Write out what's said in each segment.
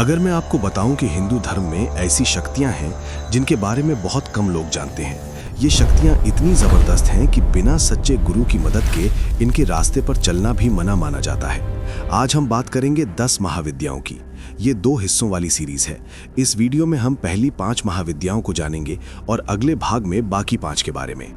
अगर मैं आपको बताऊं कि हिंदू धर्म में ऐसी शक्तियां हैं जिनके बारे में बहुत कम लोग जानते हैं, ये शक्तियां इतनी जबरदस्त हैं कि बिना सच्चे गुरु की मदद के इनके रास्ते पर चलना भी मना माना जाता है। आज हम बात करेंगे 10 महाविद्याओं की। ये 2 हिस्सों वाली सीरीज है। इस वीडियो में हम पहली 5 महाविद्याओं को जानेंगे और अगले भाग में बाकी 5 के बारे में।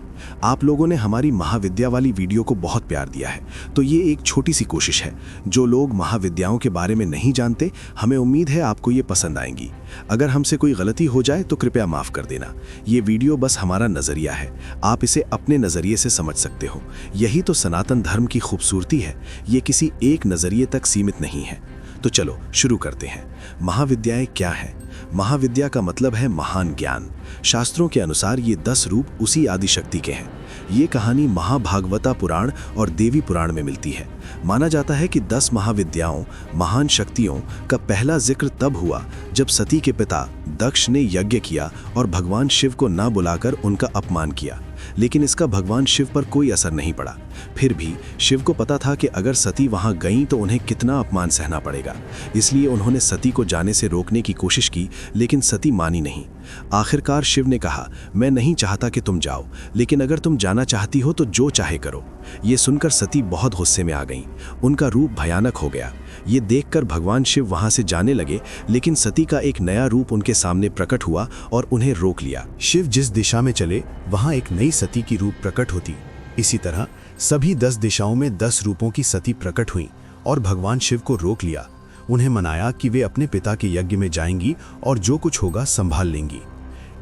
आप लोगों ने हमारी महाविद्या वाली वीडियो को बहुत प्यार दिया है, तो ये एक छोटी सी कोशिश है। जो लोग महाविद्याओं के बारे में नहीं जानते, हमें उम्मीद है आपको ये पसंद आएंगी। अगर हमसे कोई गलती हो जाए तो कृपया माफ कर देना। ये वीडियो बस हमारा नजरिया है, आप इसे अपने नजरिए से समझ सकते हो। यही तो सनातन धर्म की खूबसूरती है, ये किसी एक नजरिए तक सीमित नहीं है। तो चलो शुरू करते हैं। महाविद्याएं क्या है? महाविद्या का मतलब है महान ज्ञान। शास्त्रों के अनुसार ये 10 रूप उसी आदिशक्ति के हैं। ये कहानी महाभागवता पुराण और देवी पुराण में मिलती है। माना जाता है कि 10 महाविद्याओं, महान शक्तियों का पहला जिक्र तब हुआ जब सती के पिता दक्ष ने यज्ञ किया और भगवान शिव को ना बुलाकर उनका अपमान किया। लेकिन इसका भगवान शिव पर कोई असर नहीं पड़ा। फिर भी शिव को पता था कि अगर सती वहां गईं तो उन्हें कितना अपमान सहना पड़ेगा। इसलिए उन्होंने सती को जाने से रोकने की कोशिश की, लेकिन सती मानी नहीं। आखिरकार शिव ने कहा, मैं नहीं चाहता कि तुम जाओ, लेकिन अगर तुम जाना चाहती हो तो जो चाहे करो। ये सुनकर सती बहुत गुस्से में आ गईं। उनका रूप भयानक हो गया। ये देखकर भगवान शिव वहां से जाने लगे, लेकिन सती का एक नया रूप उनके सामने प्रकट हुआ और उन्हें रोक लिया। शिव जिस दिशा में चले वहां एक नई सती की रूप प्रकट होती। इसी तरह सभी 10 दिशाओं में 10 रूपों की सती प्रकट हुई और भगवान शिव को रोक लिया। उन्हें मनाया कि वे अपने पिता के यज्ञ में जाएंगी और जो कुछ होगा संभाल लेंगी।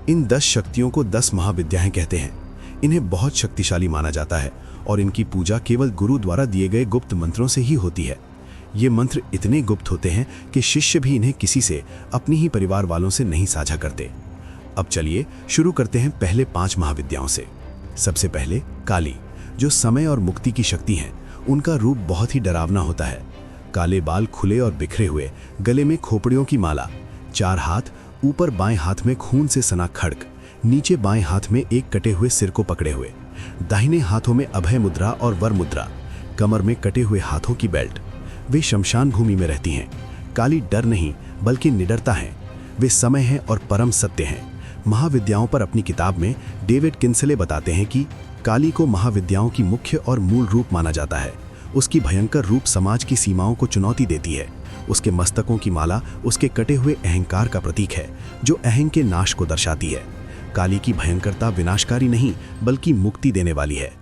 इन 10 शक्तियों को 10 महाविद्याएं कहते हैं। इन्हें बहुत शक्तिशाली माना जाता है और इनकी पूजा केवल गुरु द्वारा दिए गए गुप्त मंत्रों से ही होती है। ये मंत्र इतने गुप्त होते हैं कि शिष्य भी इन्हें किसी से, अपनी ही परिवार वालों से नहीं साझा करते। अब चलिए शुरू करते हैं पहले 5 महाविद्याओं से। सबसे पहले काली, जो समय और मुक्ति की शक्ति हैं। उनका रूप बहुत ही डरावना होता है। काले बाल खुले और बिखरे हुए, गले में खोपड़ियों की माला, 4 हाथ, ऊपर बाएं हाथ में खून से सना खड्ग, नीचे बाएं हाथ में एक कटे हुए सिर को पकड़े हुए, दाहिने हाथों में अभय मुद्रा और वर मुद्रा, कमर में कटे हुए हाथों की बेल्ट। वे शमशान भूमि में रहती हैं। काली डर नहीं बल्कि निडरता है। वे समय हैं और परम सत्य हैं। महाविद्याओं पर अपनी किताब में डेविड किंसले बताते हैं कि काली को महाविद्याओं की मुख्य और मूल रूप माना जाता है। उसकी भयंकर रूप समाज की सीमाओं को चुनौती देती है। उसके मस्तकों की माला उसके कटे हुए अहंकार का प्रतीक है, जो अहं के नाश को दर्शाती है। काली की भयंकरता विनाशकारी नहीं बल्कि मुक्ति देने वाली है।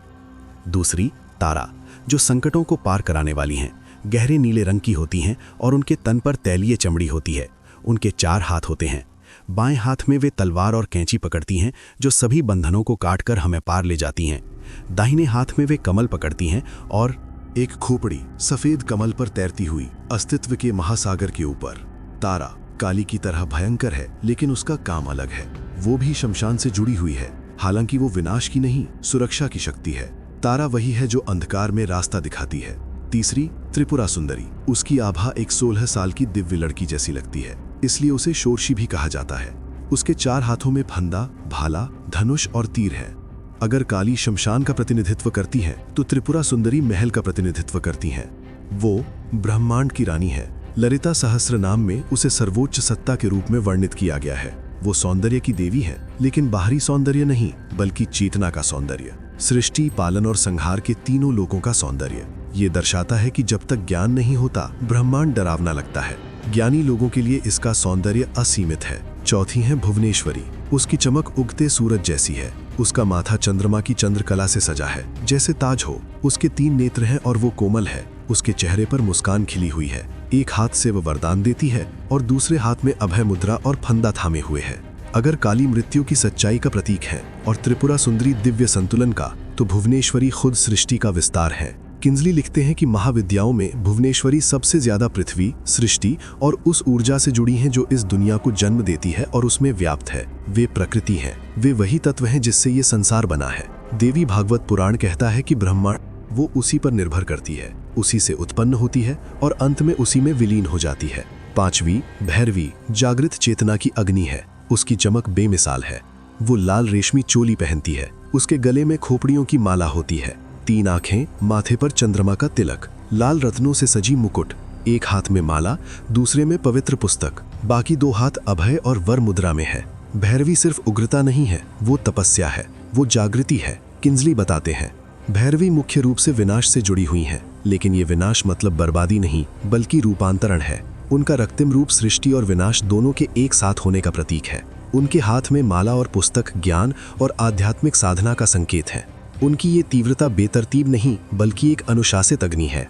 दूसरी तारा, जो संकटों को पार कराने वाली हैं। गहरे नीले रंग की होती हैं और उनके तन पर तैलीय चमड़ी होती है। उनके 4 हाथ होते हैं। बाएं हाथ में वे तलवार और कैंची पकड़ती हैं, जो सभी बंधनों को काटकर हमें पार ले जाती हैं। दाहिने हाथ में वे कमल पकड़ती हैं और एक खोपड़ी सफेद कमल पर तैरती हुई, अस्तित्व के महासागर के ऊपर। तारा काली की तरह भयंकर है, लेकिन उसका काम अलग है। वो भी शमशान से जुड़ी हुई है। हालांकि वो विनाश की नहीं, सुरक्षा की शक्ति है। तारा वही है जो अंधकार में रास्ता दिखाती है। तीसरी त्रिपुरा सुंदरी, उसकी आभा एक 16 साल की दिव्य लड़की जैसी लगती है, इसलिए उसे शोरशी भी कहा जाता है। उसके 4 हाथों में फंदा, भाला, धनुष और तीर है। अगर काली शमशान का प्रतिनिधित्व करती है तो त्रिपुरा सुंदरी महल का प्रतिनिधित्व करती हैं। वो ब्रह्मांड की रानी है। ललिता सहस्त्र नाम में उसे सर्वोच्च सत्ता के रूप में वर्णित किया गया है। वो सौंदर्य की देवी है, लेकिन बाहरी सौंदर्य नहीं बल्कि चेतना का सौंदर्य, सृष्टि, पालन और संहार के तीनों लोकों का सौंदर्य। ये दर्शाता है कि जब तक ज्ञान नहीं होता, ब्रह्मांड डरावना लगता है। ज्ञानी लोगों के लिए इसका सौंदर्य असीमित है। चौथी है भुवनेश्वरी। उसकी चमक उगते सूरज जैसी है। उसका माथा चंद्रमा की चंद्रकला से सजा है, जैसे ताज हो। उसके 3 नेत्र हैं और वो कोमल है। उसके चेहरे पर मुस्कान खिली हुई है। एक हाथ से वो वरदान देती है और दूसरे हाथ में अभय मुद्रा और फंदा थामे हुए है। अगर काली मृत्यु की सच्चाई का प्रतीक है और त्रिपुरा सुंदरी दिव्य संतुलन का, तो भुवनेश्वरी खुद सृष्टि का विस्तार है। किंसली लिखते हैं कि महाविद्याओं में भुवनेश्वरी सबसे ज्यादा पृथ्वी, सृष्टि और उस ऊर्जा से जुड़ी हैं जो इस दुनिया को जन्म देती है और उसमें व्याप्त है। वे प्रकृति हैं। वे वही तत्व हैं जिससे ये संसार बना है। देवी भागवत पुराण कहता है कि ब्रह्मांड वो उसी पर निर्भर करती है, उसी से उत्पन्न होती है और अंत में उसी में विलीन हो जाती है। 5वीं भैरवी जागृत चेतना की अग्नि है। उसकी चमक बेमिसाल है। वो लाल रेशमी चोली पहनती है। उसके गले में खोपड़ियों की माला होती है। 3 आंखें, माथे पर चंद्रमा का तिलक, लाल रत्नों से सजी मुकुट, एक हाथ में माला, दूसरे में पवित्र पुस्तक, बाकी 2 हाथ अभय और वर मुद्रा में है। भैरवी सिर्फ उग्रता नहीं है, वो तपस्या है, वो जागृति है। किंजली बताते हैं भैरवी मुख्य रूप से विनाश से जुड़ी हुई हैं, लेकिन ये विनाश मतलब बर्बादी नहीं बल्कि रूपांतरण है। उनका रक्तिम रूप सृष्टि और विनाश दोनों के एक साथ होने का प्रतीक है। उनके हाथ में माला और पुस्तक ज्ञान और आध्यात्मिक साधना का संकेत है। उनकी ये तीव्रता बेतरतीब नहीं बल्कि एक अनुशासित अग्नि है।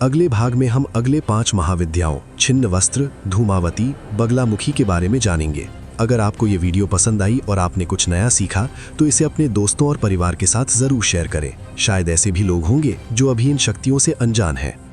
अगले भाग में हम अगले 5 महाविद्याओं छिन्न वस्त्र, धूमावती, बगलामुखी के बारे में जानेंगे। अगर आपको ये वीडियो पसंद आई और आपने कुछ नया सीखा तो इसे अपने दोस्तों और परिवार के साथ जरूर शेयर करें। शायद ऐसे भी लोग होंगे जो अभी इन शक्तियों से अनजान हैं।